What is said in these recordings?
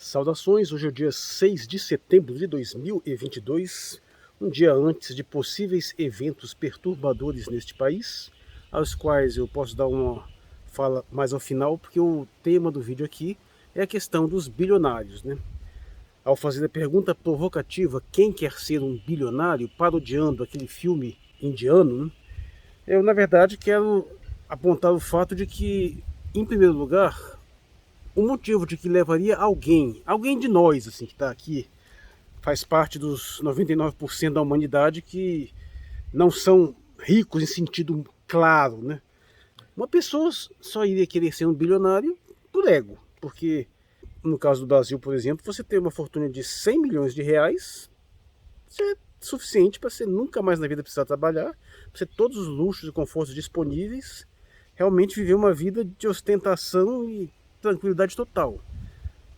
Saudações, hoje é o dia 6 de setembro de 2022, um dia antes de possíveis eventos perturbadores neste país, aos quais eu posso dar uma fala mais ao final, porque o tema do vídeo aqui é a questão dos bilionários, né? Ao fazer a pergunta provocativa, quem quer ser um bilionário, parodiando aquele filme indiano, né? Eu, na verdade, quero apontar o fato de que, em primeiro lugar, o motivo de que levaria alguém de nós, assim, que está aqui, faz parte dos 99% da humanidade que não são ricos em sentido claro, né? Uma pessoa só iria querer ser um bilionário por ego, porque no caso do Brasil, por exemplo, você ter uma fortuna de 100 milhões de reais, isso é suficiente para você nunca mais na vida precisar trabalhar, para você ter todos os luxos e confortos disponíveis, realmente viver uma vida de ostentação e tranquilidade total.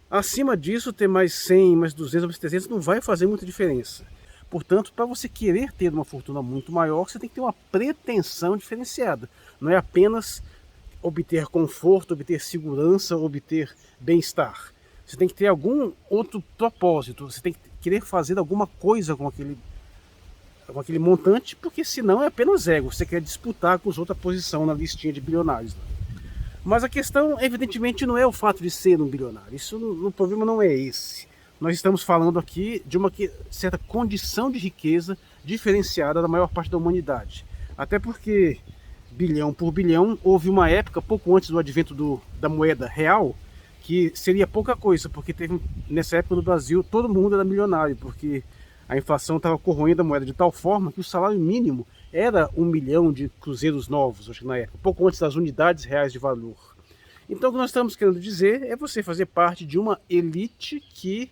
Acima disso, ter mais 100, mais 200, mais 300 não vai fazer muita diferença. Portanto, para você querer ter uma fortuna muito maior, você tem que ter uma pretensão diferenciada. Não é apenas obter conforto, obter segurança, obter bem-estar. Você tem que ter algum outro propósito, você tem que querer fazer alguma coisa com aquele montante, porque senão é apenas ego, você quer disputar com os outra posição na listinha de bilionários. Mas a questão, evidentemente, não é o fato de ser um bilionário. O problema não é esse. Nós estamos falando aqui de uma certa condição de riqueza diferenciada da maior parte da humanidade. Até porque, bilhão por bilhão, houve uma época, pouco antes do advento da moeda real, que seria pouca coisa, porque teve, nessa época no Brasil, todo mundo era milionário, porque a inflação estava corroendo a moeda de tal forma que o salário mínimo era 1 milhão de cruzeiros novos, acho que na época, pouco antes das unidades reais de valor. Então o que nós estamos querendo dizer é você fazer parte de uma elite que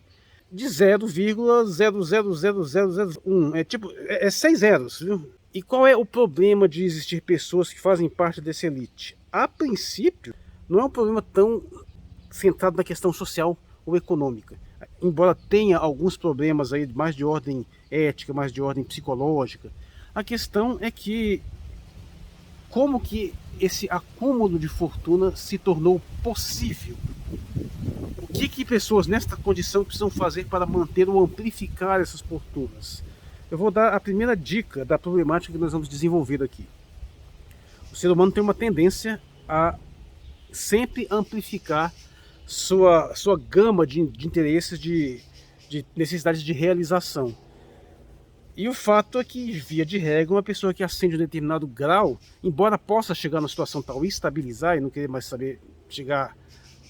de 0,00001, é 6 zeros, viu? E qual é o problema de existir pessoas que fazem parte dessa elite? A princípio, não é um problema tão centrado na questão social ou econômica. Embora tenha alguns problemas aí mais de ordem ética, mais de ordem psicológica, a questão é que como que esse acúmulo de fortuna se tornou possível? O que pessoas nesta condição precisam fazer para manter ou amplificar essas fortunas? Eu vou dar a primeira dica da problemática que nós vamos desenvolver aqui. O ser humano tem uma tendência a sempre amplificar sua gama de interesses, de necessidades de realização. E o fato é que, via de regra, uma pessoa que ascende a um determinado grau, embora possa chegar numa situação tal e estabilizar e não querer mais saber, chegar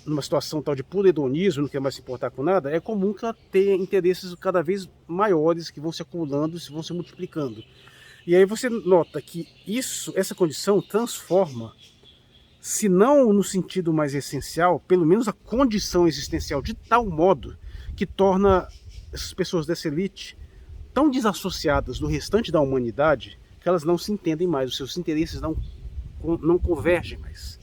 numa situação tal de puro hedonismo, não querer mais se importar com nada, é comum que ela tenha interesses cada vez maiores que vão se acumulando e vão se multiplicando. E aí você nota que essa condição transforma, se não no sentido mais essencial, pelo menos a condição existencial de tal modo que torna essas pessoas dessa elite tão desassociadas do restante da humanidade que elas não se entendem mais, os seus interesses não convergem mais.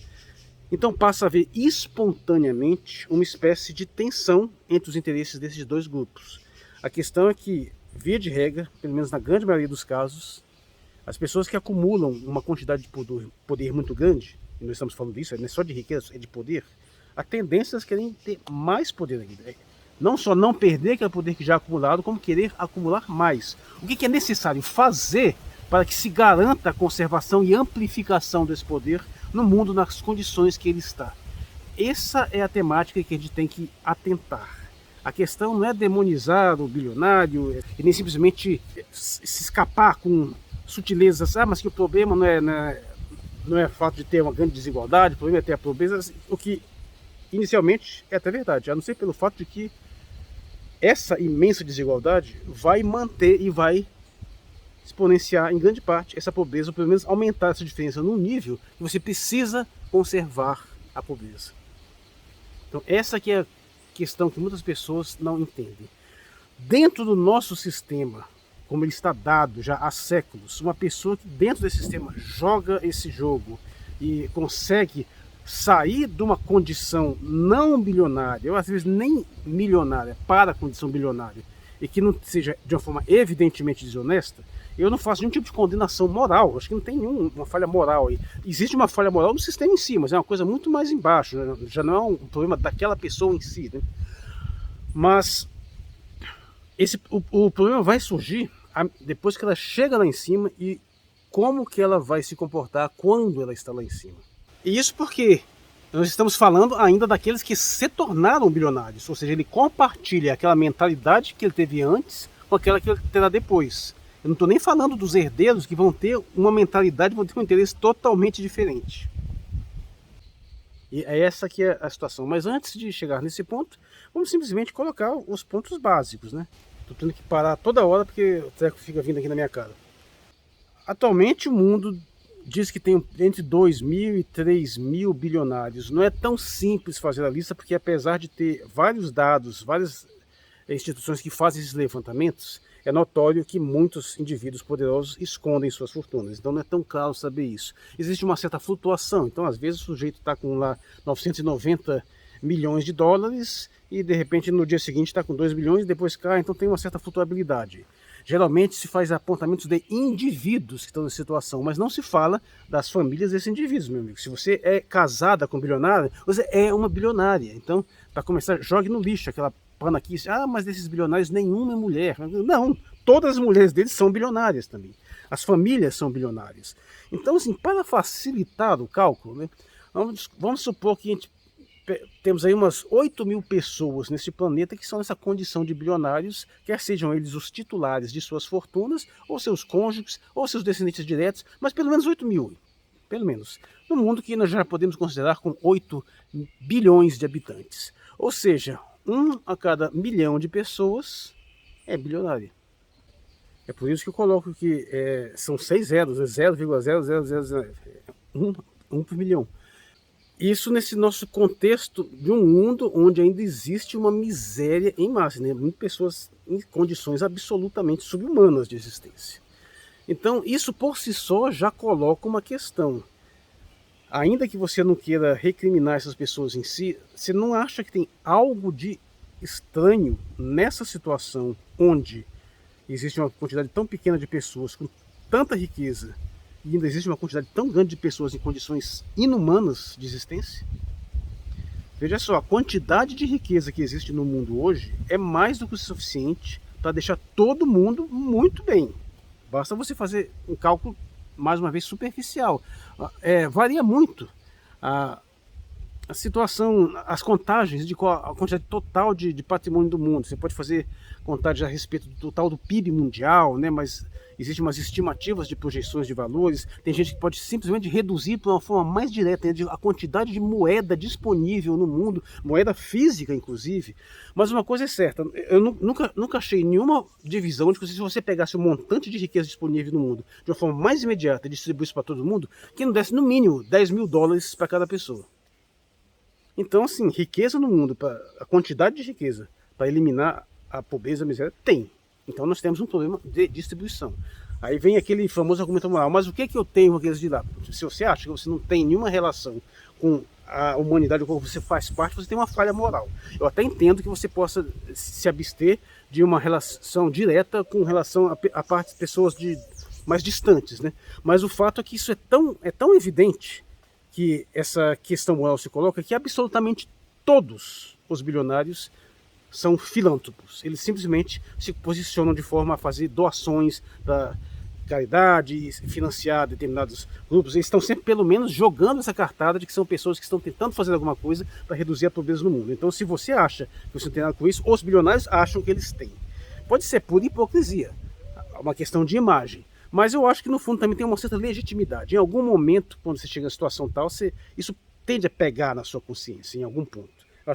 Então passa a haver espontaneamente uma espécie de tensão entre os interesses desses dois grupos. A questão é que, via de regra, pelo menos na grande maioria dos casos, as pessoas que acumulam uma quantidade de poder muito grande, e nós estamos falando disso, não é só de riqueza, é de poder, a tendência é querem ter mais poder ainda. Não só não perder aquele poder que já é acumulado, como querer acumular mais. O que é necessário fazer para que se garanta a conservação e amplificação desse poder no mundo nas condições que ele está? Essa é a temática que a gente tem que atentar. A questão não é demonizar o bilionário e nem simplesmente se escapar com sutilezas. Mas que o problema não é o fato de ter uma grande desigualdade, o problema é ter a pobreza, o que inicialmente é até verdade, a não ser pelo fato de que essa imensa desigualdade vai manter e vai exponenciar em grande parte essa pobreza, ou pelo menos aumentar essa diferença num nível que você precisa conservar a pobreza. Então essa que é a questão que muitas pessoas não entendem. Dentro do nosso sistema, como ele está dado já há séculos, uma pessoa que dentro desse sistema joga esse jogo e consegue sair de uma condição não bilionária, ou às vezes nem milionária, para a condição bilionária, e que não seja de uma forma evidentemente desonesta, eu não faço nenhum tipo de condenação moral, acho que não tem nenhuma falha moral aí. Existe uma falha moral no sistema em si, mas é uma coisa muito mais embaixo, né? Já não é um problema daquela pessoa em si, né? Mas o problema vai surgir depois que ela chega lá em cima e como que ela vai se comportar quando ela está lá em cima. E isso porque nós estamos falando ainda daqueles que se tornaram bilionários, ou seja, ele compartilha aquela mentalidade que ele teve antes com aquela que ele terá depois. Eu não estou nem falando dos herdeiros que vão ter uma mentalidade, vão ter um interesse totalmente diferente. E é essa que é a situação. Mas antes de chegar nesse ponto, vamos simplesmente colocar os pontos básicos, né? Tô tendo que parar toda hora porque o treco fica vindo aqui na minha cara. Atualmente o mundo diz que tem entre 2.000 e 3.000 bilionários. Não é tão simples fazer a lista, porque apesar de ter vários dados, várias instituições que fazem esses levantamentos, é notório que muitos indivíduos poderosos escondem suas fortunas. Então não é tão claro saber isso. Existe uma certa flutuação. Então às vezes o sujeito está com lá 990 milhões de dólares e de repente no dia seguinte está com 2 bilhões e depois cai. Então tem uma certa flutuabilidade. Geralmente se faz apontamentos de indivíduos que estão nessa situação, mas não se fala das famílias desses indivíduos, meu amigo. Se você é casada com um bilionário, você é uma bilionária. Então, para começar, jogue no lixo aquela pano aqui. Mas desses bilionários nenhuma é mulher. Não, todas as mulheres deles são bilionárias também. As famílias são bilionárias. Então, assim, para facilitar o cálculo, né, vamos supor que a gente temos aí umas 8.000 pessoas nesse planeta que são nessa condição de bilionários, quer sejam eles os titulares de suas fortunas, ou seus cônjuges, ou seus descendentes diretos, mas pelo menos 8.000, pelo menos, no mundo que nós já podemos considerar com 8 bilhões de habitantes. Ou seja, 1 a cada 1.000.000 de pessoas é bilionário. É por isso que eu coloco que são 6 zeros, 0,0000, 1 por milhão. Isso nesse nosso contexto de um mundo onde ainda existe uma miséria em massa, né? Muitas pessoas em condições absolutamente subhumanas de existência. Então isso por si só já coloca uma questão. Ainda que você não queira recriminar essas pessoas em si, você não acha que tem algo de estranho nessa situação onde existe uma quantidade tão pequena de pessoas com tanta riqueza e ainda existe uma quantidade tão grande de pessoas em condições inumanas de existência? Veja só, a quantidade de riqueza que existe no mundo hoje é mais do que o suficiente para deixar todo mundo muito bem. Basta você fazer um cálculo, mais uma vez, superficial. Varia muito a situação, as contagens de a quantidade total de patrimônio do mundo. Você pode fazer contagem a respeito do total do PIB mundial, né? Mas existem umas estimativas de projeções de valores. Tem gente que pode simplesmente reduzir para uma forma mais direta, né, a quantidade de moeda disponível no mundo, moeda física inclusive. Mas uma coisa é certa, eu nunca achei nenhuma divisão de que se você pegasse um montante de riqueza disponível no mundo de uma forma mais imediata e distribuísse para todo mundo, que não desse no mínimo 10.000 dólares para cada pessoa. Então, assim, riqueza no mundo, a quantidade de riqueza para eliminar a pobreza, a miséria, tem. Então nós temos um problema de distribuição. Aí vem aquele famoso argumento moral, mas o que é que eu tenho com aqueles de lá? Se você acha que você não tem nenhuma relação com a humanidade com que você faz parte, você tem uma falha moral. Eu até entendo que você possa se abster de uma relação direta com relação a partes de pessoas mais distantes, né? Mas o fato é que isso é tão evidente que essa questão moral se coloca que absolutamente todos os bilionários são filântropos. Eles simplesmente se posicionam de forma a fazer doações para caridade, financiar determinados grupos. Eles estão sempre, pelo menos, jogando essa cartada de que são pessoas que estão tentando fazer alguma coisa para reduzir a pobreza no mundo. Então, se você acha que você não tem nada com isso, os bilionários acham que eles têm. Pode ser por hipocrisia, uma questão de imagem. Mas eu acho que no fundo também tem uma certa legitimidade. Em algum momento, quando você chega em situação tal, isso tende a pegar na sua consciência, em algum ponto. Eu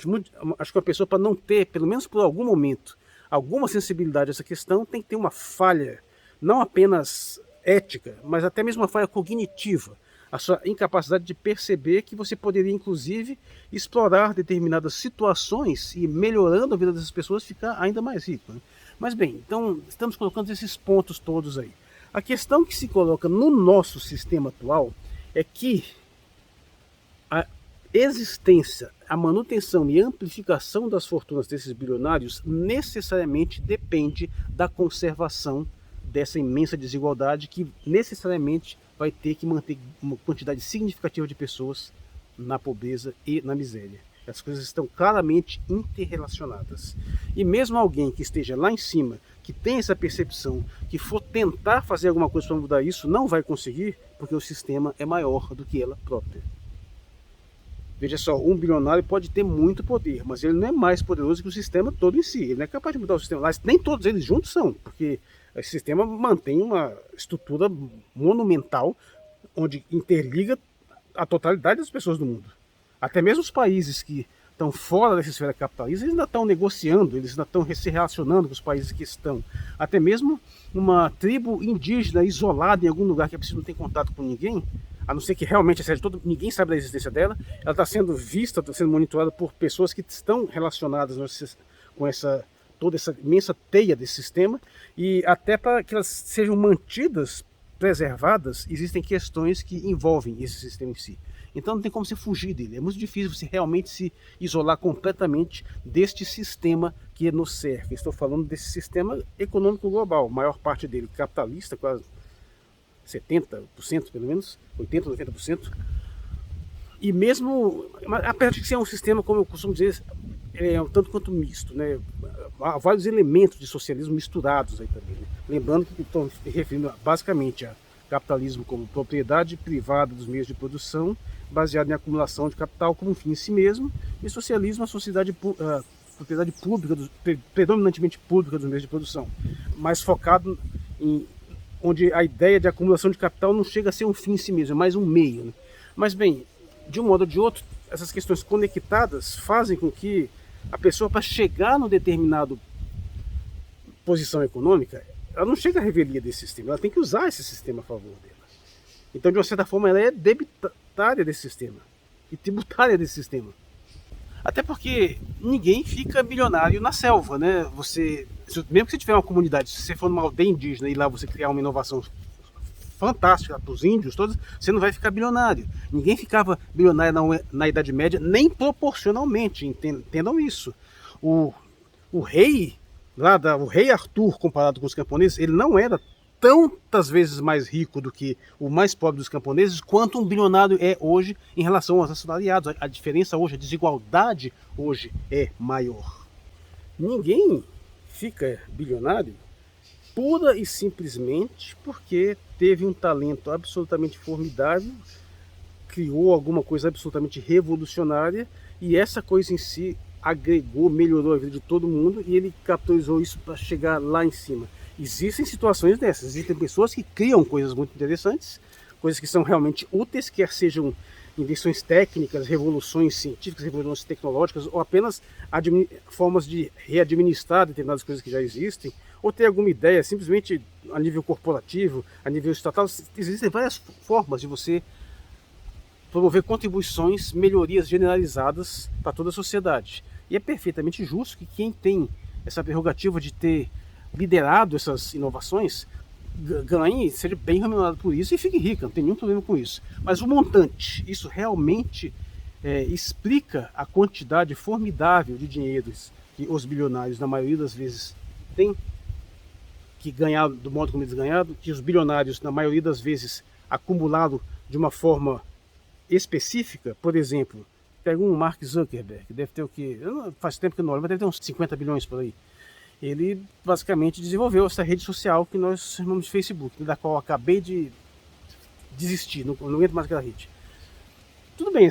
acho que uma pessoa, para não ter, pelo menos por algum momento, alguma sensibilidade a essa questão, tem que ter uma falha, não apenas ética, mas até mesmo uma falha cognitiva. A sua incapacidade de perceber que você poderia, inclusive, explorar determinadas situações e, melhorando a vida dessas pessoas, ficar ainda mais rico, né? Mas bem, então estamos colocando esses pontos todos aí. A questão que se coloca no nosso sistema atual é que a existência, a manutenção e amplificação das fortunas desses bilionários necessariamente depende da conservação dessa imensa desigualdade que necessariamente vai ter que manter uma quantidade significativa de pessoas na pobreza e na miséria. As coisas estão claramente interrelacionadas. E mesmo alguém que esteja lá em cima, que tem essa percepção, que for tentar fazer alguma coisa para mudar isso, não vai conseguir, porque o sistema é maior do que ela própria. Veja só, um bilionário pode ter muito poder, mas ele não é mais poderoso que o sistema todo em si. Ele não é capaz de mudar o sistema. Mas nem todos eles juntos são, porque esse sistema mantém uma estrutura monumental, onde interliga a totalidade das pessoas do mundo. Até mesmo os países que estão fora dessa esfera capitalista, eles ainda estão negociando, eles ainda estão se relacionando com os países que estão. Até mesmo uma tribo indígena isolada em algum lugar que a princípio não tem contato com ninguém, a não ser que realmente seja todo, ninguém sabe da existência dela, ela está sendo vista, está sendo monitorada por pessoas que estão relacionadas com toda essa imensa teia desse sistema, e até para que elas sejam mantidas, preservadas, existem questões que envolvem esse sistema em si. Então não tem como você fugir dele. É muito difícil você realmente se isolar completamente deste sistema que nos cerca. Estou falando desse sistema econômico global, a maior parte dele capitalista, quase 70% pelo menos, 80%, 90%. E mesmo, apesar de ser um sistema, como eu costumo dizer, é um tanto quanto misto, né? Há vários elementos de socialismo misturados aí também, né? Lembrando que estou me referindo basicamente a capitalismo como propriedade privada dos meios de produção, baseado em acumulação de capital como um fim em si mesmo, e socialismo, a propriedade pública, predominantemente pública dos meios de produção, mas focado em onde a ideia de acumulação de capital não chega a ser um fim em si mesmo, é mais um meio, né? Mas bem, de um modo ou de outro, essas questões conectadas fazem com que a pessoa, para chegar numa determinada posição econômica, ela não chega à revelia desse sistema, ela tem que usar esse sistema a favor dela. Então, de uma certa forma, ela é debitária desse sistema e tributária desse sistema. Até porque ninguém fica bilionário na selva, né? Mesmo que você tiver uma comunidade, se você for numa aldeia indígena e lá você criar uma inovação fantástica para os índios todos, você não vai ficar bilionário. Ninguém ficava bilionário na Idade Média, nem proporcionalmente, entendam isso. O rei Arthur, comparado com os camponeses, ele não era tantas vezes mais rico do que o mais pobre dos camponeses, quanto um bilionário é hoje em relação aos assalariados. A diferença hoje, a desigualdade hoje é maior. Ninguém fica bilionário pura e simplesmente porque teve um talento absolutamente formidável, criou alguma coisa absolutamente revolucionária, e essa coisa em si agregou, melhorou a vida de todo mundo, e ele capitalizou isso para chegar lá em cima. Existem situações dessas, existem pessoas que criam coisas muito interessantes, coisas que são realmente úteis, quer sejam invenções técnicas, revoluções científicas, revoluções tecnológicas, ou apenas formas de readministrar determinadas coisas que já existem, ou ter alguma ideia simplesmente a nível corporativo, a nível estatal. Existem várias formas de você promover contribuições, melhorias generalizadas para toda a sociedade. E é perfeitamente justo que quem tem essa prerrogativa de ter liderado essas inovações ganhe, seja bem remunerado por isso e fique rico, não tem nenhum problema com isso. Mas o montante, isso realmente explica a quantidade formidável de dinheiros que os bilionários, na maioria das vezes, têm que ganhar do modo como eles ganharam, que os bilionários, na maioria das vezes, acumularam de uma forma específica. Por exemplo, pega um Mark Zuckerberg, que deve ter o quê? Faz tempo que eu não olho, mas deve ter uns 50 bilhões por aí. Ele basicamente desenvolveu essa rede social que nós chamamos de Facebook, da qual eu acabei de desistir, não entro mais naquela rede. Tudo bem,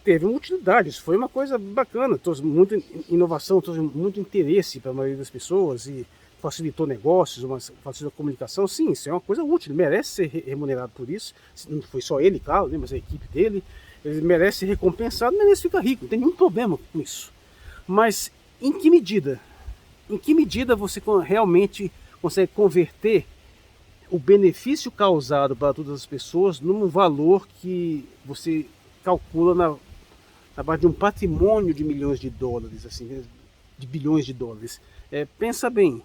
teve uma utilidade, isso foi uma coisa bacana, trouxe muita inovação, trouxe muito interesse para a maioria das pessoas e facilitou negócios, facilitou a comunicação. Sim, isso é uma coisa útil, ele merece ser remunerado por isso. Não foi só ele, claro, né, mas a equipe dele. Ele merece ser recompensado, merece ficar rico, não tem nenhum problema com isso. Mas em que medida? Em que medida você realmente consegue converter o benefício causado para todas as pessoas num valor que você calcula na base de um patrimônio de milhões de dólares, assim, de bilhões de dólares? Pensa bem.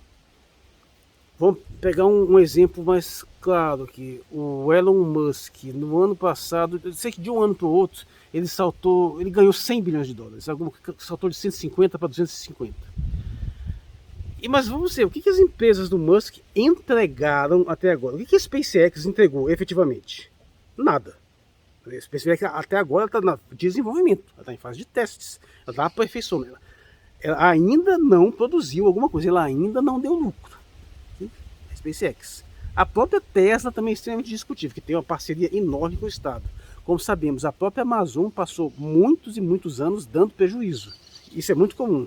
Vamos pegar um exemplo mais claro aqui. O Elon Musk, no ano passado, eu sei que de um ano para o outro, ele ganhou 100 bilhões de dólares, saltou de 150 para 250. Mas vamos ver, o que as empresas do Musk entregaram até agora? O que a SpaceX entregou efetivamente? Nada. A SpaceX até agora está em desenvolvimento, ela está em fase de testes, ela está aperfeiçoando. Ela ainda não produziu alguma coisa, ela ainda não deu lucro. Sim? A SpaceX. A própria Tesla também é extremamente discutível, que tem uma parceria enorme com o Estado. Como sabemos, a própria Amazon passou muitos e muitos anos dando prejuízo. Isso é muito comum.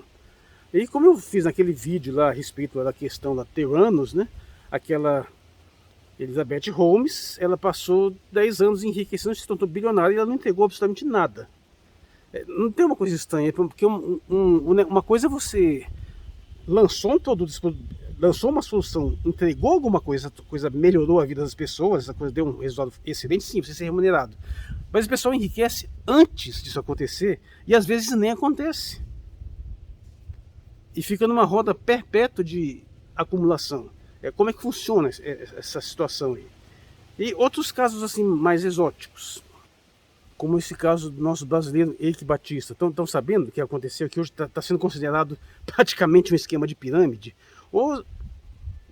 E como eu fiz naquele vídeo lá a respeito da questão da Theranos, né? Aquela Elizabeth Holmes, ela passou 10 anos enriquecendo, se tornou bilionária e ela não entregou absolutamente nada. Não tem uma coisa estranha, porque uma coisa é você lançou um produto, lançou uma solução, entregou alguma coisa, a coisa melhorou a vida das pessoas, a coisa deu um resultado excelente, sim, você ser remunerado. Mas o pessoal enriquece antes disso acontecer e às vezes nem acontece. E fica numa roda perpétua de acumulação. Como é que funciona essa situação aí? E outros casos assim mais exóticos, como esse caso do nosso brasileiro Eike Batista. Estão sabendo o que aconteceu, que hoje está sendo considerado praticamente um esquema de pirâmide? Ou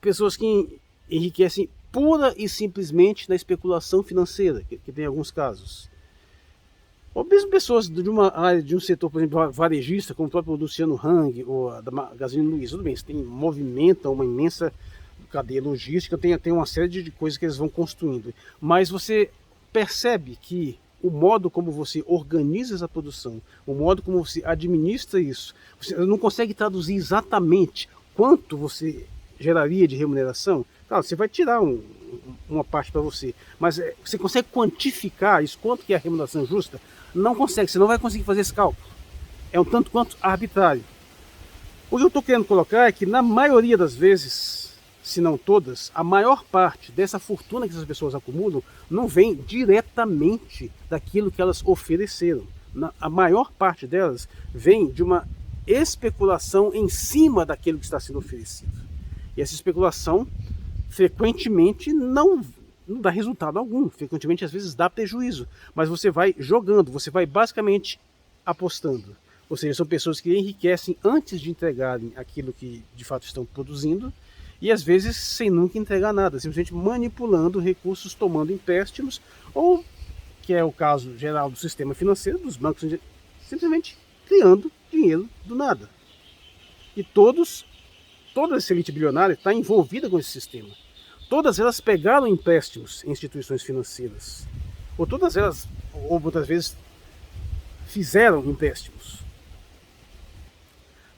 pessoas que enriquecem pura e simplesmente na especulação financeira, que tem alguns casos. Ou mesmo pessoas de uma área, de um setor, por exemplo, varejista, como o próprio Luciano Hang, ou a da Magazine Luiza. Tudo bem, você movimenta uma imensa cadeia logística, tem uma série de coisas que eles vão construindo. Mas você percebe que o modo como você organiza essa produção, o modo como você administra isso, você não consegue traduzir exatamente quanto você geraria de remuneração. Claro, você vai tirar uma parte para você, mas você consegue quantificar isso, quanto que é a remuneração justa? Não consegue, você não vai conseguir fazer esse cálculo. É um tanto quanto arbitrário. O que eu estou querendo colocar é que na maioria das vezes, se não todas, a maior parte dessa fortuna que essas pessoas acumulam não vem diretamente daquilo que elas ofereceram. A maior parte delas vem de uma especulação em cima daquilo que está sendo oferecido. E essa especulação frequentemente não dá resultado algum, frequentemente às vezes dá prejuízo, mas você vai jogando, você vai basicamente apostando. Ou seja, são pessoas que enriquecem antes de entregarem aquilo que de fato estão produzindo, e às vezes sem nunca entregar nada, simplesmente manipulando recursos, tomando empréstimos, ou, que é o caso geral do sistema financeiro, dos bancos, simplesmente criando dinheiro do nada. E toda essa elite bilionária está envolvida com esse sistema. Todas elas pegaram empréstimos em instituições financeiras. Ou todas elas, ou muitas vezes, fizeram empréstimos.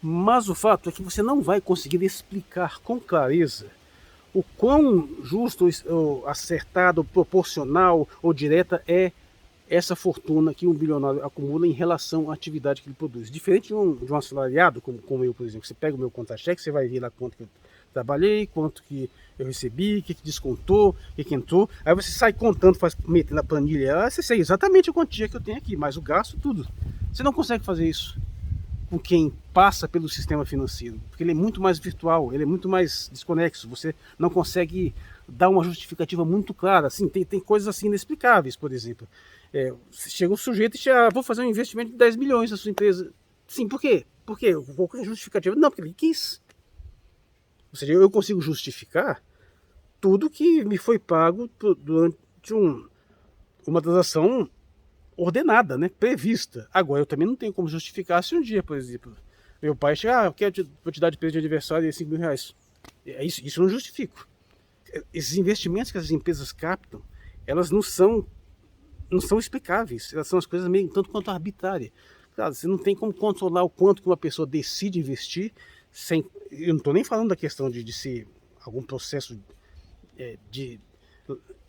Mas o fato é que você não vai conseguir explicar com clareza o quão justo, ou acertado, proporcional ou direta é essa fortuna que um bilionário acumula em relação à atividade que ele produz. Diferente de um assalariado, como eu, por exemplo, você pega o meu conta-cheque, você vai ver lá quanto que eu trabalhei, quanto que eu recebi, o que descontou, o que entrou. Aí você sai contando, metendo na planilha, você sei exatamente a quantia que eu tenho aqui, mas o gasto, tudo. Você não consegue fazer isso com quem passa pelo sistema financeiro, porque ele é muito mais virtual, ele é muito mais desconexo, você não consegue dar uma justificativa muito clara. Assim, tem coisas assim inexplicáveis, por exemplo. Chega um sujeito e diz, vou fazer um investimento de 10 milhões na sua empresa. Sim, por quê? Por quê? Qualquer justificativa? Não, porque ele quis. Ou seja, eu consigo justificar tudo que me foi pago durante uma transação ordenada, né, prevista. Agora, eu também não tenho como justificar se um dia, por exemplo, meu pai chegar, vou te dar de presente de aniversário de 5 mil reais. Isso eu não justifico. Esses investimentos que as empresas captam, elas não são explicáveis. Elas são as coisas meio tanto quanto arbitrárias. Claro, você não tem como controlar o quanto que uma pessoa decide investir sem... Eu não estou nem falando da questão de ser algum processo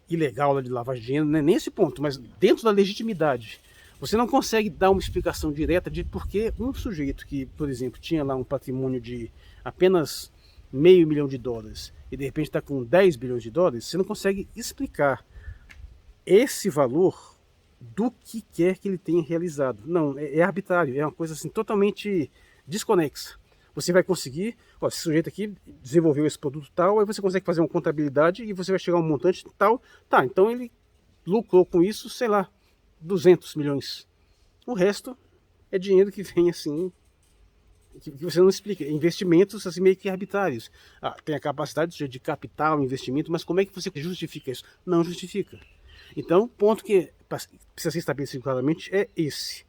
ilegal de lavagem de dinheiro, não é nesse ponto, mas dentro da legitimidade. Você não consegue dar uma explicação direta de por que um sujeito que, por exemplo, tinha lá um patrimônio de apenas $500 milhão e de repente está com 10 bilhões de dólares, você não consegue explicar esse valor do que quer que ele tenha realizado. Não, é arbitrário, é uma coisa assim totalmente desconexa. Você vai conseguir, esse sujeito aqui desenvolveu esse produto tal, aí você consegue fazer uma contabilidade e você vai chegar a um montante tal, tá, então ele lucrou com isso, sei lá, 200 milhões. O resto é dinheiro que vem assim, que você não explica, investimentos assim meio que arbitrários. Tem a capacidade de capital, investimento, mas como é que você justifica isso? Não justifica. Então, o ponto que precisa ser estabelecido claramente é esse.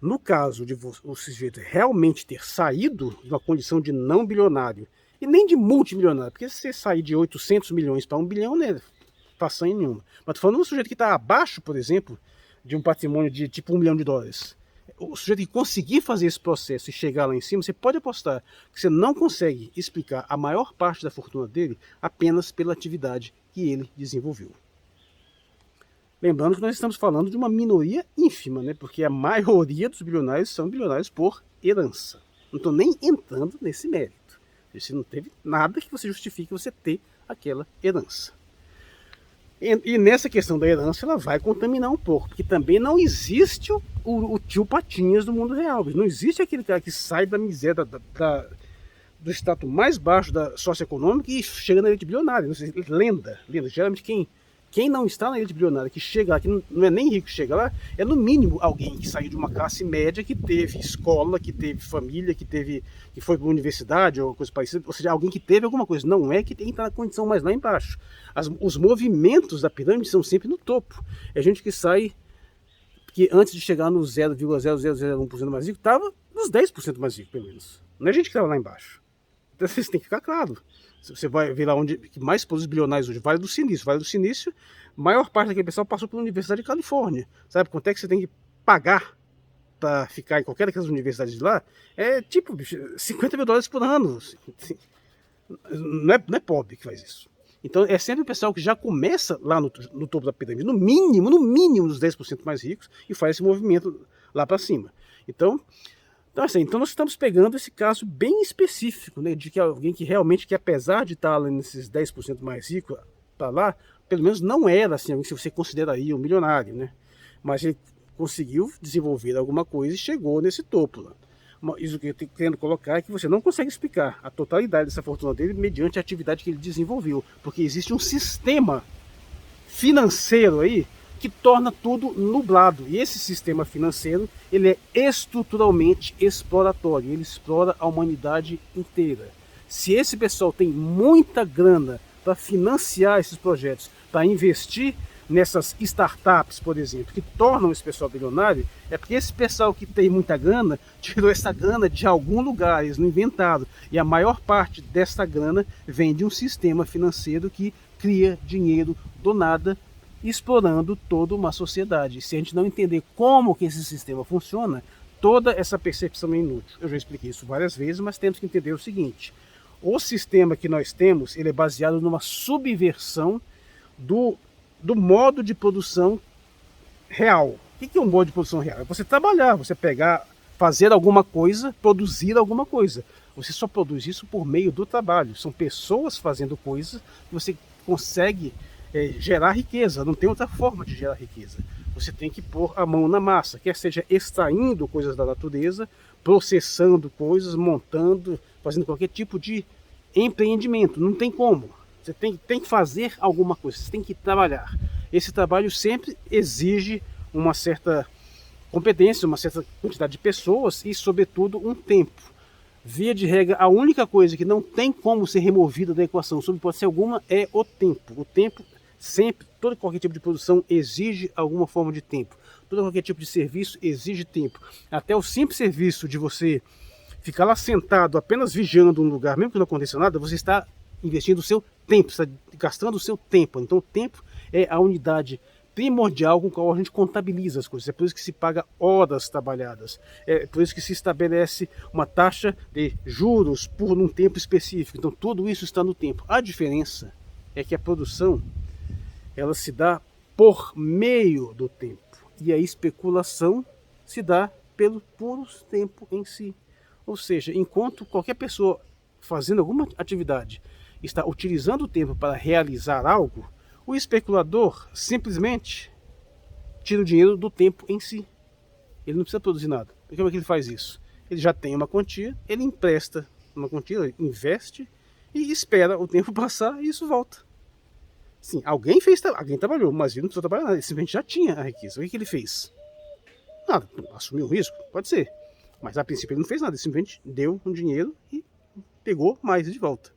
No caso de o sujeito realmente ter saído de uma condição de não bilionário, e nem de multimilionário, porque se você sair de 800 milhões para 1 bilhão, né, façanha nenhuma. Mas tô falando de um sujeito que está abaixo, por exemplo, de um patrimônio de tipo US$ 1 milhão. O sujeito que conseguir fazer esse processo e chegar lá em cima, você pode apostar que você não consegue explicar a maior parte da fortuna dele apenas pela atividade que ele desenvolveu. Lembrando que nós estamos falando de uma minoria ínfima, né? Porque a maioria dos bilionários são bilionários por herança. Não estou nem entrando nesse mérito. Você não teve nada que você justifique você ter aquela herança. E nessa questão da herança, ela vai contaminar um pouco, porque também não existe o tio Patinhas do mundo real. Não existe aquele cara que sai da miséria, do status mais baixo da socioeconômica e chega na elite bilionária. Lenda. Geralmente quem não está na elite bilionária, que chega lá, que não é nem rico, chega lá, é no mínimo alguém que saiu de uma classe média, que teve escola, que teve família, que foi para a universidade ou coisa parecida, ou seja, alguém que teve alguma coisa. Não é que tem que estar na condição mais lá embaixo. Os movimentos da pirâmide são sempre no topo. É gente que sai, que antes de chegar no 0,0001% mais rico, estava nos 10% mais rico, pelo menos. Não é gente que estava lá embaixo. Então vocês têm que ficar claro. Você vai ver lá onde mais produz bilionários hoje, Vale do Silício. Vale do Silício, maior parte daquele pessoal passou pela Universidade de Califórnia. Sabe quanto é que você tem que pagar para ficar em qualquer daquelas universidades de lá? É tipo $50 mil por ano. Não é pobre que faz isso. Então é sempre o pessoal que já começa lá no topo da pirâmide, no mínimo dos 10% mais ricos, e faz esse movimento lá para cima. Então nós estamos pegando esse caso bem específico, né, de que alguém que realmente, que apesar de estar lá nesses 10% mais rico para lá, pelo menos não era assim, se você consideraria um milionário, né? Mas ele conseguiu desenvolver alguma coisa e chegou nesse topo lá. Isso que eu estou querendo colocar é que você não consegue explicar a totalidade dessa fortuna dele mediante a atividade que ele desenvolveu, porque existe um sistema financeiro aí que torna tudo nublado. E esse sistema financeiro, ele é estruturalmente exploratório, ele explora a humanidade inteira. Se esse pessoal tem muita grana para financiar esses projetos, para investir nessas startups, por exemplo, que tornam esse pessoal bilionário, é porque esse pessoal que tem muita grana tirou essa grana de algum lugar, eles não inventaram. E a maior parte dessa grana vem de um sistema financeiro que cria dinheiro do nada, explorando toda uma sociedade. Se a gente não entender como que esse sistema funciona, toda essa percepção é inútil. Eu já expliquei isso várias vezes, mas temos que entender o seguinte: o sistema que nós temos, ele é baseado numa subversão do modo de produção real. O que é um modo de produção real? É você trabalhar, você pegar, fazer alguma coisa, produzir alguma coisa. Você só produz isso por meio do trabalho. São pessoas fazendo coisas que você consegue gerar riqueza. Não tem outra forma de gerar riqueza. Você tem que pôr a mão na massa, quer seja extraindo coisas da natureza, processando coisas, montando, fazendo qualquer tipo de empreendimento. Não tem como. Você tem que fazer alguma coisa, você tem que trabalhar. Esse trabalho sempre exige uma certa competência, uma certa quantidade de pessoas e, sobretudo, um tempo. Via de regra, a única coisa que não tem como ser removida da equação, sob hipótese alguma, é o tempo. O tempo sempre, todo qualquer tipo de produção exige alguma forma de tempo. Todo qualquer tipo de serviço exige tempo. Até o simples serviço de você ficar lá sentado, apenas vigiando um lugar, mesmo que não aconteça nada, você está investindo o seu tempo, está gastando o seu tempo. Então o tempo é a unidade primordial com a qual a gente contabiliza as coisas. É por isso que se paga horas trabalhadas. É por isso que se estabelece uma taxa de juros por um tempo específico. Então tudo isso está no tempo. A diferença é que a produção, ela se dá por meio do tempo. E a especulação se dá pelo puro tempo em si. Ou seja, enquanto qualquer pessoa fazendo alguma atividade está utilizando o tempo para realizar algo, o especulador simplesmente tira o dinheiro do tempo em si. Ele não precisa produzir nada. Porque como é que ele faz isso? Ele já tem uma quantia, ele empresta uma quantia, ele investe e espera o tempo passar e isso volta. Sim, alguém trabalhou, mas ele não precisou trabalhar nada, ele simplesmente já tinha a riqueza. O que ele fez? Nada, assumiu o risco? Pode ser. Mas a princípio ele não fez nada, ele simplesmente deu um dinheiro e pegou mais de volta.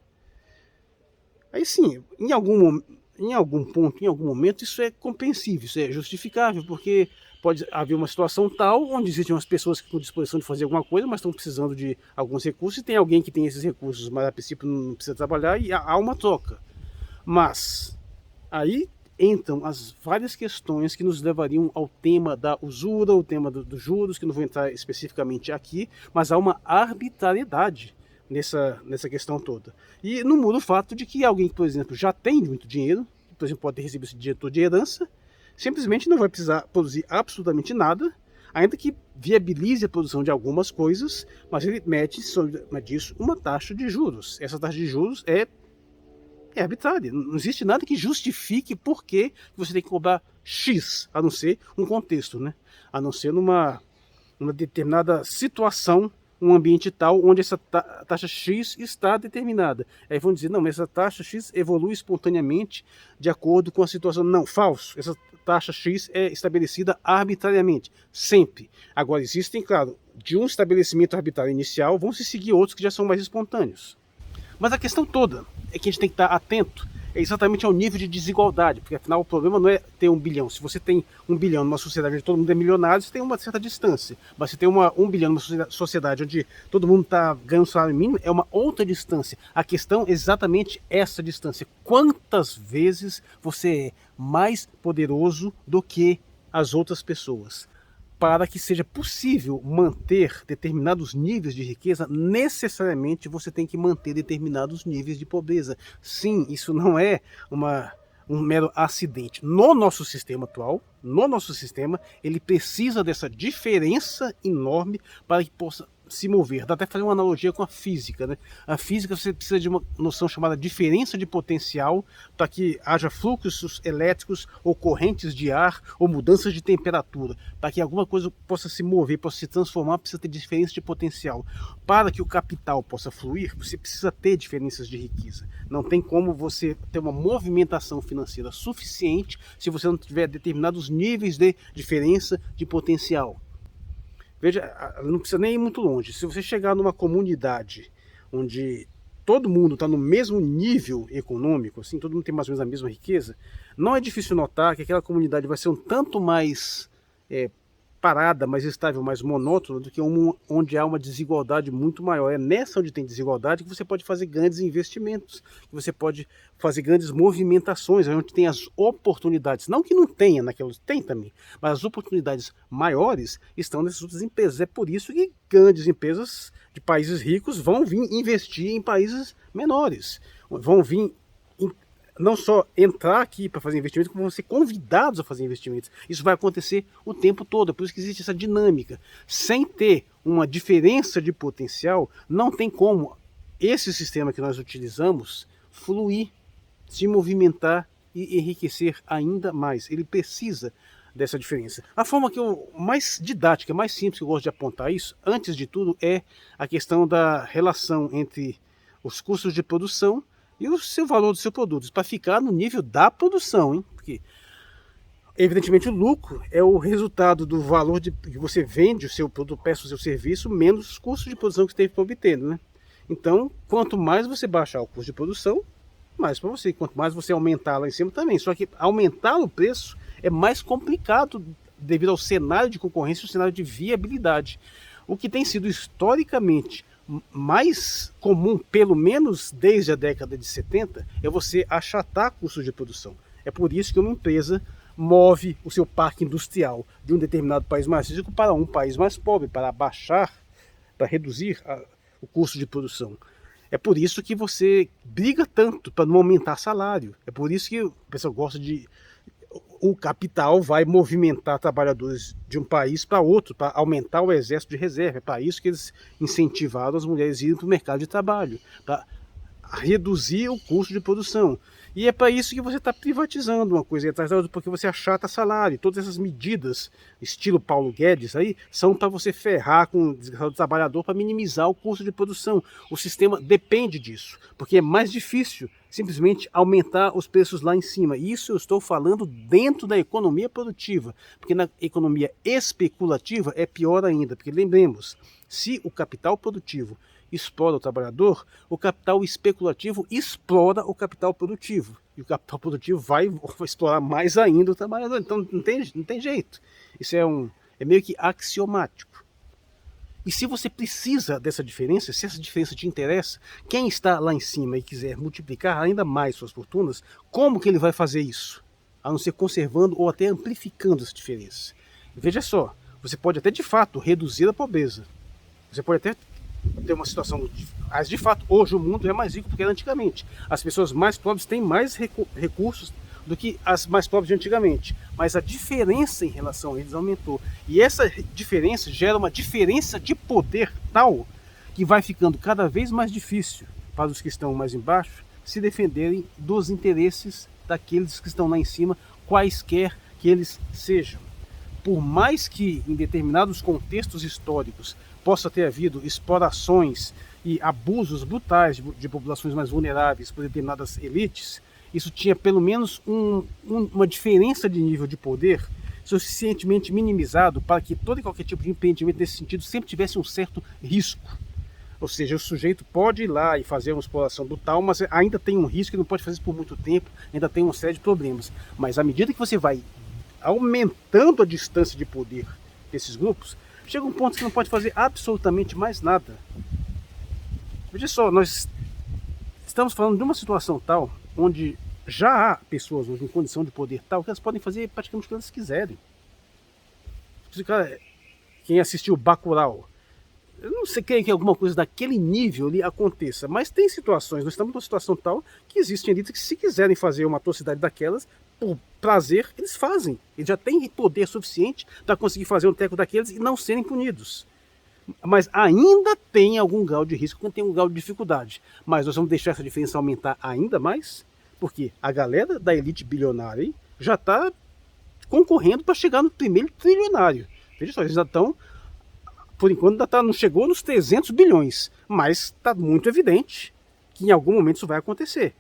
Aí sim, em algum em algum ponto, em algum momento, isso é compreensível, isso é justificável, porque pode haver uma situação tal onde existem umas pessoas que estão à disposição de fazer alguma coisa, mas estão precisando de alguns recursos, e tem alguém que tem esses recursos, mas a princípio não precisa trabalhar, e há uma troca. Mas aí entram as várias questões que nos levariam ao tema da usura, o tema dos juros, que não vou entrar especificamente aqui, mas há uma arbitrariedade nessa questão toda. E não muda o fato de que alguém que, por exemplo, já tem muito dinheiro, que, por exemplo, pode ter recebido esse dinheiro todo de herança, simplesmente não vai precisar produzir absolutamente nada, ainda que viabilize a produção de algumas coisas, mas ele mete sobre disso uma taxa de juros. Essa taxa de juros é arbitrária. Não existe nada que justifique por que você tem que cobrar X, a não ser um contexto, né? A não ser numa determinada situação, um ambiente tal onde essa taxa X está determinada. Aí vão dizer, não, mas essa taxa X evolui espontaneamente de acordo com a situação. Não, falso. Essa taxa X é estabelecida arbitrariamente, sempre. Agora existem, claro, de um estabelecimento arbitrário inicial, vão se seguir outros que já são mais espontâneos. Mas a questão toda é que a gente tem que estar atento exatamente ao nível de desigualdade, porque afinal o problema não é ter 1 bilhão. Se você tem 1 bilhão numa sociedade onde todo mundo é milionário, você tem uma certa distância. Mas se tem 1 bilhão numa sociedade onde todo mundo está ganhando salário mínimo, é uma outra distância. A questão é exatamente essa distância. Quantas vezes você é mais poderoso do que as outras pessoas? Para que seja possível manter determinados níveis de riqueza, necessariamente você tem que manter determinados níveis de pobreza. Sim, isso não é um mero acidente. No nosso sistema atual, ele precisa dessa diferença enorme para que possa se mover. Dá até fazer uma analogia com a física, né? A física, você precisa de uma noção chamada diferença de potencial para que haja fluxos elétricos ou correntes de ar ou mudanças de temperatura. Para que alguma coisa possa se mover, possa se transformar, precisa ter diferença de potencial. Para que o capital possa fluir, você precisa ter diferenças de riqueza. Não tem como você ter uma movimentação financeira suficiente se você não tiver determinados níveis de diferença de potencial. Veja, não precisa nem ir muito longe. Se você chegar numa comunidade onde todo mundo está no mesmo nível econômico, assim, todo mundo tem mais ou menos a mesma riqueza, não é difícil notar que aquela comunidade vai ser um tanto mais parada, mais estável, mais monótona do que onde há uma desigualdade muito maior. É nessa onde tem desigualdade que você pode fazer grandes investimentos, que você pode fazer grandes movimentações, onde tem as oportunidades. Não que não tenha naquelas, tem também, mas as oportunidades maiores estão nessas outras empresas. É por isso que grandes empresas de países ricos vão vir investir em países menores, vão vir não só entrar aqui para fazer investimentos, como vão ser convidados a fazer investimentos. Isso vai acontecer o tempo todo, é por isso que existe essa dinâmica. Sem ter uma diferença de potencial, não tem como esse sistema que nós utilizamos fluir, se movimentar e enriquecer ainda mais. Ele precisa dessa diferença. A forma que mais didática, mais simples que eu gosto de apontar isso, antes de tudo, é a questão da relação entre os custos de produção e o seu valor do seu produto, para ficar no nível da produção, hein? Porque evidentemente o lucro é o resultado do valor que você vende o seu produto, peça o seu serviço, menos os custos de produção que você teve para obter, né? Então, quanto mais você baixar o custo de produção, mais para você. Quanto mais você aumentar lá em cima também. Só que aumentar o preço é mais complicado devido ao cenário de concorrência e ao cenário de viabilidade. O que tem sido historicamente mais comum, pelo menos desde a década de 70, é você achatar custos de produção. É por isso que uma empresa move o seu parque industrial de um determinado país mais rico para um país mais pobre, para baixar, para reduzir o custo de produção. É por isso que você briga tanto para não aumentar salário. É por isso que o pessoal gosta de... O capital vai movimentar trabalhadores de um país para outro, para aumentar o exército de reserva. É para isso que eles incentivaram as mulheres a irem para o mercado de trabalho, para reduzir o custo de produção. E é para isso que você está privatizando uma coisa atrás da outra, porque você achata salário. Todas essas medidas, estilo Paulo Guedes, aí, são para você ferrar com o trabalhador, para minimizar o custo de produção. O sistema depende disso, porque é mais difícil simplesmente aumentar os preços lá em cima. Isso eu estou falando dentro da economia produtiva, porque na economia especulativa é pior ainda, porque lembremos, se o capital produtivo explora o trabalhador, o capital especulativo explora o capital produtivo. E o capital produtivo vai explorar mais ainda o trabalhador. Então não tem jeito. Isso é meio que axiomático. E se você precisa dessa diferença, se essa diferença te interessa, quem está lá em cima e quiser multiplicar ainda mais suas fortunas, como que ele vai fazer isso? A não ser conservando ou até amplificando essa diferença. Veja só, você pode até de fato reduzir a pobreza. Você pode até ter uma situação, mas de fato hoje o mundo é mais rico do que era antigamente. As pessoas mais pobres têm mais recursos do que as mais pobres de antigamente, mas a diferença em relação a eles aumentou, e essa diferença gera uma diferença de poder tal que vai ficando cada vez mais difícil para os que estão mais embaixo se defenderem dos interesses daqueles que estão lá em cima, quaisquer que eles sejam. Por mais que em determinados contextos históricos possa ter havido explorações e abusos brutais de populações mais vulneráveis por determinadas elites, isso tinha pelo menos uma diferença de nível de poder suficientemente minimizado para que todo e qualquer tipo de empreendimento nesse sentido sempre tivesse um certo risco. Ou seja, o sujeito pode ir lá e fazer uma exploração brutal, mas ainda tem um risco, ele não pode fazer isso por muito tempo, ainda tem uma série de problemas. Mas à medida que você vai aumentando a distância de poder desses grupos, chega um ponto que não pode fazer absolutamente mais nada. Veja só, nós estamos falando de uma situação tal onde já há pessoas hoje em condição de poder tal que elas podem fazer praticamente o que elas quiserem. Quem assistiu Bacurau, eu não sei que alguma coisa daquele nível ali aconteça, mas tem situações, nós estamos numa situação tal que existem elites que, se quiserem fazer uma atrocidade daquelas, por prazer, eles fazem. Eles já têm poder suficiente para conseguir fazer um teco daqueles e não serem punidos. Mas ainda tem algum grau de risco, tem um grau de dificuldade. Mas nós vamos deixar essa diferença aumentar ainda mais, porque a galera da elite bilionária aí já está concorrendo para chegar no primeiro trilionário. Veja só, eles já estão, por enquanto, não chegou nos 300 bilhões, mas está muito evidente que em algum momento isso vai acontecer.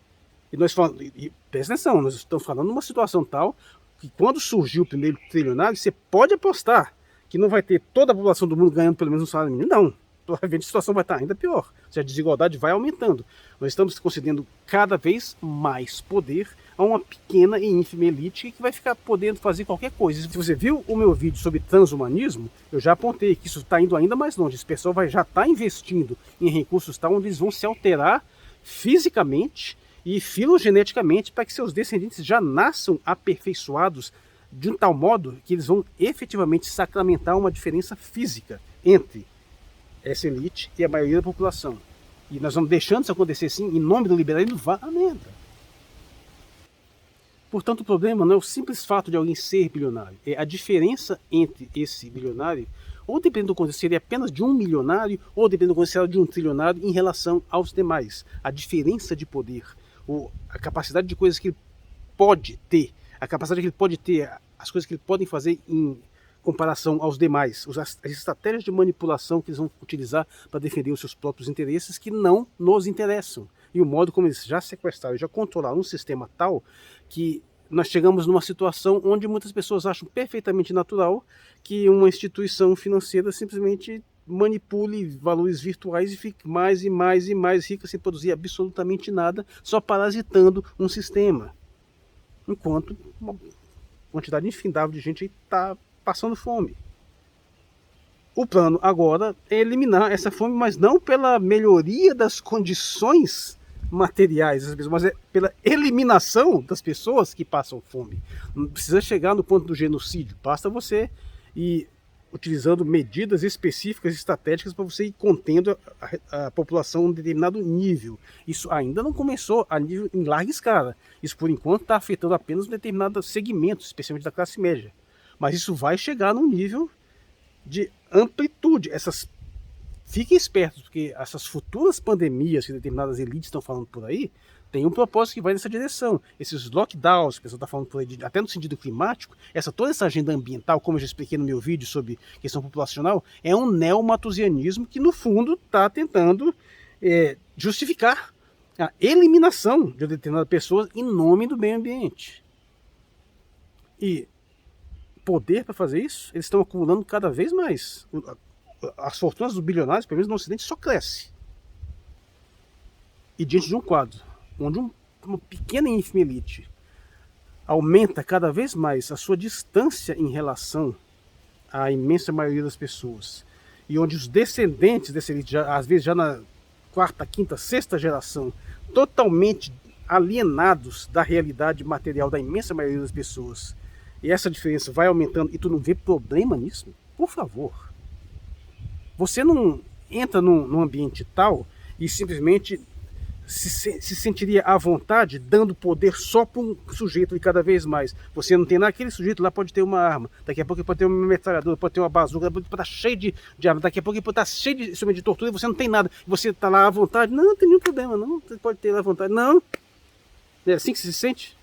E nós falamos, e presta atenção, nós estamos falando de uma situação tal que quando surgiu o primeiro trilionário, você pode apostar que não vai ter toda a população do mundo ganhando pelo menos um salário mínimo. Não, provavelmente a situação vai estar ainda pior. Ou seja, a desigualdade vai aumentando. Nós estamos concedendo cada vez mais poder a uma pequena e ínfima elite que vai ficar podendo fazer qualquer coisa. Se você viu o meu vídeo sobre transhumanismo, eu já apontei que isso está indo ainda mais longe. Esse pessoal já está investindo em recursos tal onde eles vão se alterar fisicamente e filogeneticamente para que seus descendentes já nasçam aperfeiçoados de um tal modo que eles vão efetivamente sacramentar uma diferença física entre essa elite e a maioria da população. E nós vamos deixando isso acontecer assim, em nome do liberalismo, vá a merda. Portanto, o problema não é o simples fato de alguém ser bilionário, é a diferença entre esse bilionário, ou dependendo do contexto, seria apenas de um milionário, ou dependendo do contexto, de um trilionário em relação aos demais. A diferença de poder, a capacidade de coisas que ele pode ter, a capacidade que ele pode ter, as coisas que ele pode fazer em comparação aos demais, as estratégias de manipulação que eles vão utilizar para defender os seus próprios interesses que não nos interessam. E o modo como eles já sequestraram, já controlaram um sistema tal que nós chegamos numa situação onde muitas pessoas acham perfeitamente natural que uma instituição financeira simplesmente manipule valores virtuais e fique mais e mais e mais rica sem produzir absolutamente nada, só parasitando um sistema. Enquanto uma quantidade infindável de gente está passando fome. O plano agora é eliminar essa fome, mas não pela melhoria das condições materiais das pessoas, mas é pela eliminação das pessoas que passam fome. Não precisa chegar no ponto do genocídio, basta você ir utilizando medidas específicas e estratégicas para você ir contendo a população a um determinado nível. Isso ainda não começou a nível em larga escala. Isso, por enquanto, está afetando apenas um determinado segmento, especialmente da classe média. Mas isso vai chegar num nível de amplitude. Fiquem espertos, porque essas futuras pandemias que determinadas elites estão falando por aí, tem um propósito que vai nessa direção. Esses lockdowns que o pessoal está falando por aí, até no sentido climático, toda essa agenda ambiental, como eu já expliquei no meu vídeo sobre questão populacional, é um neomatusianismo que, no fundo, está tentando justificar a eliminação de determinadas pessoas em nome do meio ambiente. E poder para fazer isso, eles estão acumulando cada vez mais. As fortunas dos bilionários, pelo menos no Ocidente, só crescem. E diante de um quadro onde uma pequena e ínfima elite aumenta cada vez mais a sua distância em relação à imensa maioria das pessoas, e onde os descendentes dessa elite, às vezes já na quarta, quinta, sexta geração, totalmente alienados da realidade material da imensa maioria das pessoas, e essa diferença vai aumentando, e tu não vê problema nisso? Por favor. Você não entra num ambiente tal e simplesmente se sentiria à vontade dando poder só para um sujeito de cada vez mais. Você não tem nada, aquele sujeito lá pode ter uma arma, daqui a pouco ele pode ter uma metralhadora, pode ter uma bazuca, pode estar cheio de arma, daqui a pouco ele pode estar cheio de instrumento de tortura e você não tem nada. Você está lá à vontade, não tem nenhum problema, não, você pode ter lá à vontade, não. É assim que se sente?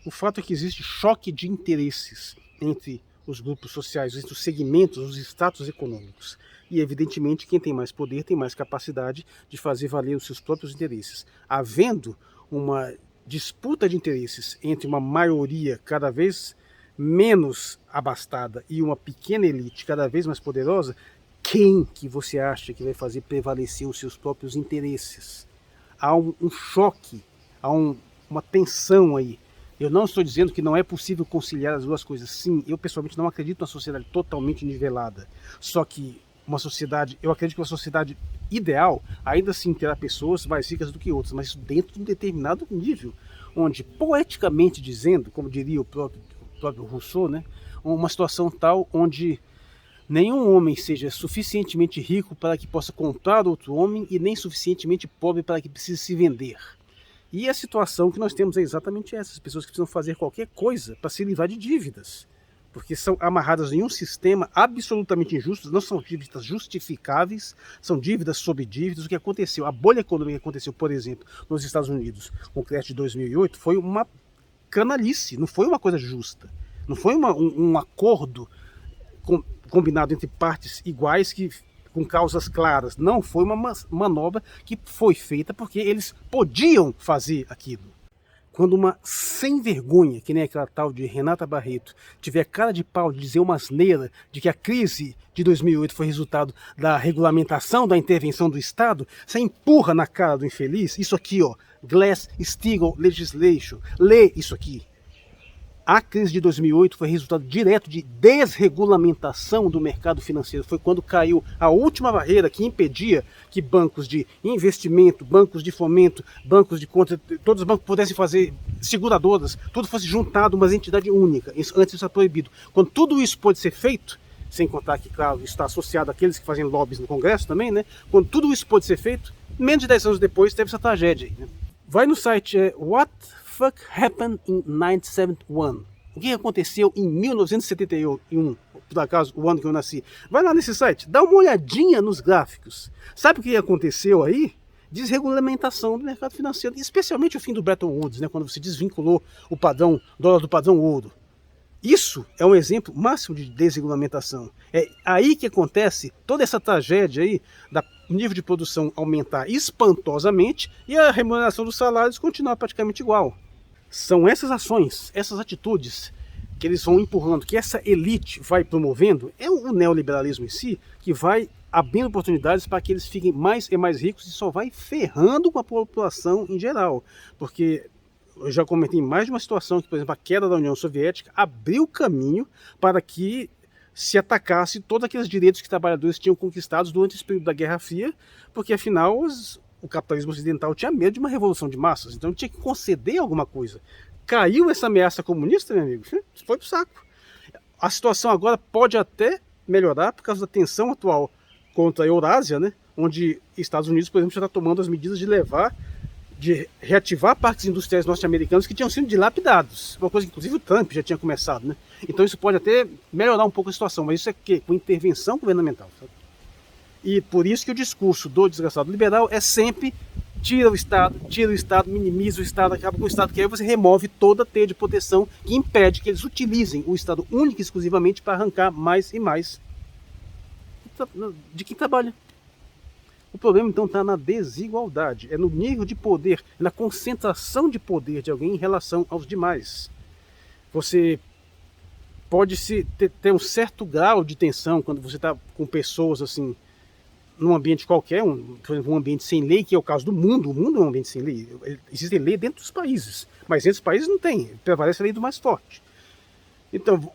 O fato é que existe choque de interesses entre os grupos sociais, entre os segmentos, os status econômicos. E, evidentemente, quem tem mais poder tem mais capacidade de fazer valer os seus próprios interesses. Havendo uma disputa de interesses entre uma maioria cada vez menos abastada e uma pequena elite cada vez mais poderosa, quem que você acha que vai fazer prevalecer os seus próprios interesses? Há um choque, há uma tensão aí. Eu não estou dizendo que não é possível conciliar as duas coisas. Sim, eu pessoalmente não acredito numa sociedade totalmente nivelada. Só que eu acredito que uma sociedade ideal, ainda assim terá pessoas mais ricas do que outras, mas isso dentro de um determinado nível, onde, poeticamente dizendo, como diria o próprio Rousseau, né, uma situação tal onde nenhum homem seja suficientemente rico para que possa comprar outro homem e nem suficientemente pobre para que precise se vender. E a situação que nós temos é exatamente essa: as pessoas que precisam fazer qualquer coisa para se livrar de dívidas, porque são amarradas em um sistema absolutamente injusto, não são dívidas justificáveis, são dívidas sobre dívidas. O que aconteceu, a bolha econômica que aconteceu, por exemplo, nos Estados Unidos, com o crash de 2008, foi uma canalice, não foi uma coisa justa, não foi um acordo combinado entre partes iguais com causas claras. Não, foi uma manobra que foi feita porque eles podiam fazer aquilo. Quando uma sem vergonha, que nem aquela tal de Renata Barreto, tiver cara de pau de dizer uma asneira de que a crise de 2008 foi resultado da regulamentação, da intervenção do Estado, você empurra na cara do infeliz isso aqui, ó, Glass-Steagall Legislation. Lê isso aqui. A crise de 2008 foi resultado direto de desregulamentação do mercado financeiro. Foi quando caiu a última barreira que impedia que bancos de investimento, bancos de fomento, bancos de conta, todos os bancos pudessem fazer seguradoras, tudo fosse juntado uma entidade única. Antes isso era proibido. Quando tudo isso pode ser feito, sem contar que, claro, está associado àqueles que fazem lobbies no Congresso também, né? Quando tudo isso pode ser feito, menos de 10 anos depois teve essa tragédia aí, né? Vai no site What Fuck Happened in 1971. O que aconteceu em 1971, por acaso, o ano que eu nasci? Vai lá nesse site, dá uma olhadinha nos gráficos. Sabe o que aconteceu aí? Desregulamentação do mercado financeiro, especialmente o fim do Bretton Woods, né, quando você desvinculou o padrão, dólar do padrão ouro. Isso é um exemplo máximo de desregulamentação. É aí que acontece toda essa tragédia aí, da nível de produção aumentar espantosamente e a remuneração dos salários continuar praticamente igual. São essas ações, essas atitudes que eles vão empurrando, que essa elite vai promovendo, é o neoliberalismo em si, que vai abrindo oportunidades para que eles fiquem mais e mais ricos e só vai ferrando com a população em geral. Porque eu já comentei em mais de uma situação que, por exemplo, a queda da União Soviética abriu caminho para que se atacasse todos aqueles direitos que os trabalhadores tinham conquistados durante esse período da Guerra Fria, porque afinal o capitalismo ocidental tinha medo de uma revolução de massas, então tinha que conceder alguma coisa. Caiu essa ameaça comunista, meu amigo, foi pro saco. A situação agora pode até melhorar por causa da tensão atual contra a Eurásia, né, onde Estados Unidos, por exemplo, já está tomando as medidas de reativar parques industriais norte-americanos que tinham sido dilapidados, uma coisa que inclusive o Trump já tinha começado, né? Então isso pode até melhorar um pouco a situação, mas isso é com intervenção governamental, sabe? E por isso que o discurso do desgraçado liberal é sempre tira o Estado, minimiza o Estado, acaba com o Estado, que aí você remove toda a teia de proteção que impede que eles utilizem o Estado único e exclusivamente para arrancar mais e mais de quem trabalha. O problema então está na desigualdade, é no nível de poder, é na concentração de poder de alguém em relação aos demais. Você pode ter um certo grau de tensão quando você está com pessoas assim num ambiente qualquer, por exemplo, um ambiente sem lei, que é o caso do mundo. O mundo é um ambiente sem lei. Existe lei dentro dos países, mas entre os países não tem. Prevalece a lei do mais forte. Então,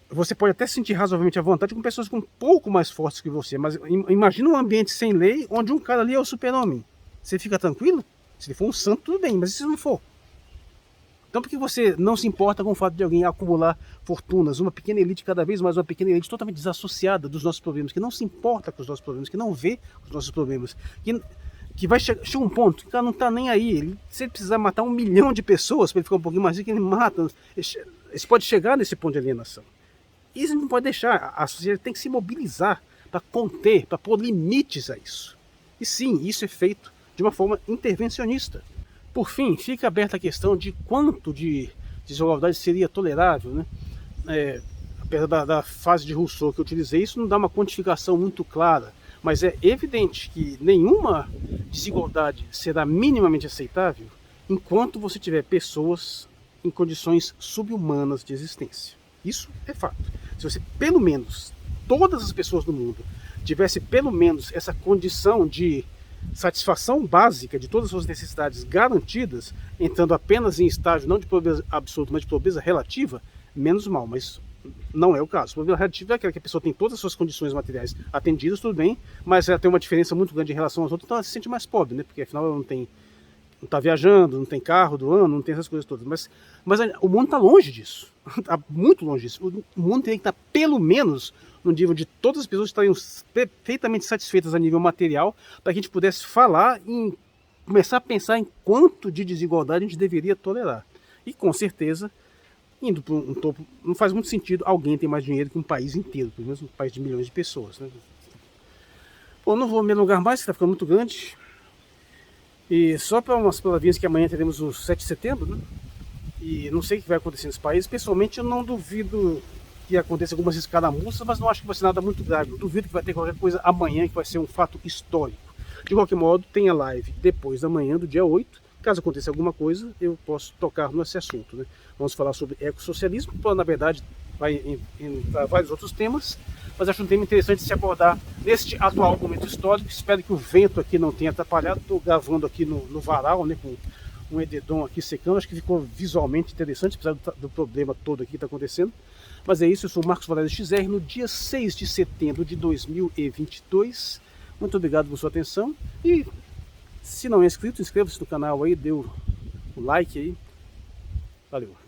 você pode até se sentir razoavelmente à vontade com pessoas um pouco mais fortes que você, mas imagina um ambiente sem lei, onde um cara ali é o super-homem. Você fica tranquilo? Se ele for um santo, tudo bem, mas e se não for? Então por que você não se importa com o fato de alguém acumular fortunas, uma pequena elite cada vez mais, uma pequena elite totalmente desassociada dos nossos problemas, que não se importa com os nossos problemas, que não vê os nossos problemas, que vai chegar um ponto que o cara não está nem aí. Se ele precisar matar 1 milhão de pessoas para ele ficar um pouquinho mais rico, ele mata. Isso pode chegar nesse ponto de alienação. Isso não pode deixar. A sociedade tem que se mobilizar para conter, para pôr limites a isso. E sim, isso é feito de uma forma intervencionista. Por fim, fica aberta a questão de quanto de desigualdade seria tolerável, né? Apesar da fase de Rousseau que eu utilizei, isso não dá uma quantificação muito clara, mas é evidente que nenhuma desigualdade será minimamente aceitável enquanto você tiver pessoas em condições subhumanas de existência. Isso é fato. Se você, pelo menos, todas as pessoas do mundo tivesse pelo menos essa condição de satisfação básica de todas as suas necessidades garantidas, entrando apenas em estágio não de pobreza absoluta, mas de pobreza relativa, menos mal, mas não é o caso. Pobreza relativa é aquela que a pessoa tem todas as suas condições materiais atendidas, tudo bem, mas ela tem uma diferença muito grande em relação aos outros, então ela se sente mais pobre, né? Porque afinal ela não está viajando, não tem carro do ano, não tem essas coisas todas. Mas o mundo está longe disso, está muito longe disso. O mundo tem que estar pelo menos no nível de todas as pessoas estariam perfeitamente satisfeitas a nível material, para que a gente pudesse falar e começar a pensar em quanto de desigualdade a gente deveria tolerar. E com certeza, indo para um topo, não faz muito sentido alguém ter mais dinheiro que um país inteiro, pelo menos um país de milhões de pessoas, né? Bom, não vou me alongar mais, que está ficando muito grande. E só para umas palavrinhas, que amanhã teremos o 7 de setembro, né? E não sei o que vai acontecer nesse país. Pessoalmente, eu não duvido que aconteça algumas escaramuças, mas não acho que vai ser nada muito grave. Eu duvido que vai ter qualquer coisa amanhã que vai ser um fato histórico. De qualquer modo, tem a live depois da manhã, do dia 8. Caso aconteça alguma coisa, eu posso tocar nesse assunto, né? Vamos falar sobre ecossocialismo, na verdade vai entrar vários outros temas, mas acho um tema interessante de se abordar neste atual momento histórico. Espero que o vento aqui não tenha atrapalhado. Estou gravando aqui no varal, né, com um edredom aqui secando. Acho que ficou visualmente interessante, apesar do problema todo aqui que está acontecendo. Mas é isso, eu sou o Marcos Valério XR, no dia 6 de setembro de 2022. Muito obrigado por sua atenção. E se não é inscrito, inscreva-se no canal aí, dê o like aí. Valeu.